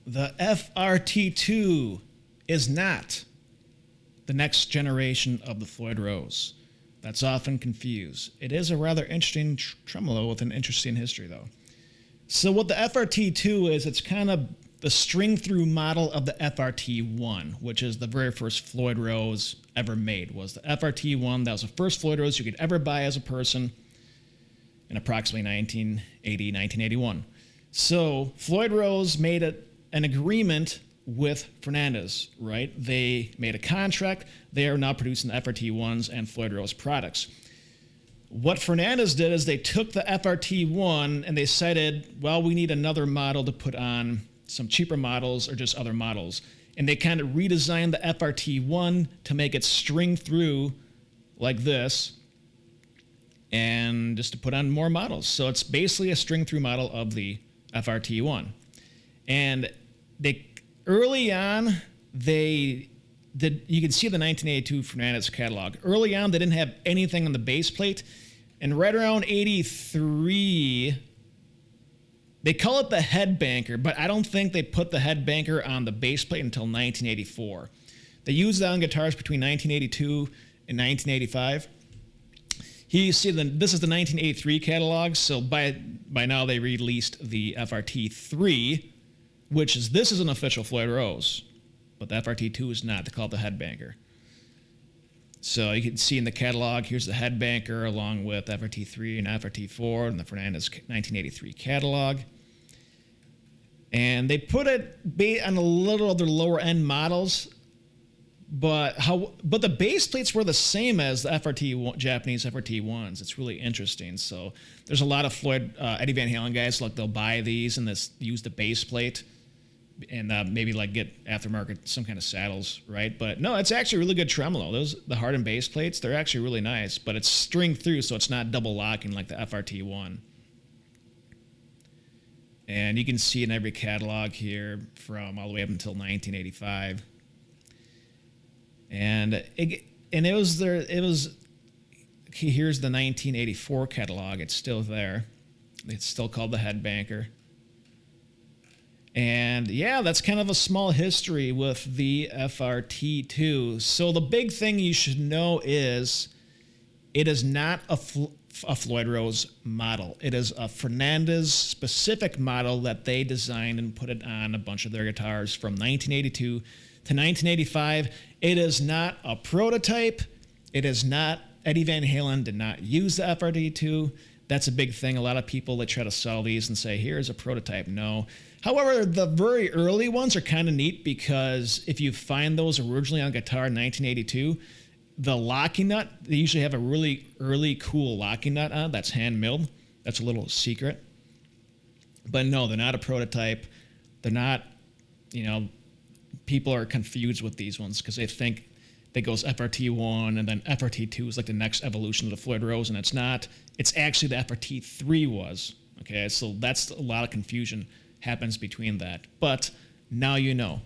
The FRT-2 is not the next generation of the Floyd Rose. That's often confused. It is a rather interesting tremolo with an interesting history, though. So what the FRT-2 is, it's kind of the string-through model of the FRT-1, which is the very first Floyd Rose ever made, was the FRT-1. That was the first Floyd Rose you could ever buy as a person in approximately 1980, 1981. So Floyd Rose made an agreement with Fernandes, right? They made a contract. They are now producing the FRT-1s and Floyd Rose products. What Fernandes did is they took the FRT-1 and they decided, well, we need another model to put on some cheaper models or just other models. And they kind of redesigned the FRT-1 to make it string through like this and just to put on more models. So it's basically a string through model of the FRT-1. And they early on, you can see the 1982 Fernandes catalog. Early on, they didn't have anything on the base plate. And right around 83, they call it the head banker, but I don't think they put the head banker on the base plate until 1984. They used that on guitars between 1982 and 1985. Here you see this is the 1983 catalog, so by now they released the FRT-3, this is an official Floyd Rose, but the FRT-2 is not. They call it the head banker. So you can see in the catalog, here's the head banker along with FRT-3 and FRT-4 in the Fernandes 1983 catalog. And they put it on a little of their lower end models, but the base plates were the same as the Japanese FRT-1s. It's really interesting. So there's a lot of Floyd, Eddie Van Halen guys, like they'll buy these and use the base plate and maybe like get aftermarket some kind of saddles, right? But no, it's actually a really good tremolo. The hardened base plates, they're actually really nice, but it's string through, so it's not double locking like the FRT-1. And you can see in every catalog here from all the way up until 1985. And here's the 1984 catalog. It's still there. It's still called the head banker. And yeah, that's kind of a small history with the FRT-2. So the big thing you should know is it is not a Floyd Rose model. It is a Fernandes specific model that they designed and put it on a bunch of their guitars from 1982 to 1985. It is not a prototype. It is not, Eddie Van Halen did not use the FRT-2. That's a big thing. A lot of people that try to sell these and say, here's a prototype. No. However, the very early ones are kind of neat because if you find those originally on guitar in 1982, the locking nut, they usually have a really early cool locking nut on that's hand milled. That's a little secret. But no, they're not a prototype. They're not, people are confused with these ones because they think that goes FRT-1 and then FRT-2 is like the next evolution of the Floyd Rose, and it's not. It's actually the FRT-3 was. Okay, so that's a lot of confusion happens between that. But now you know.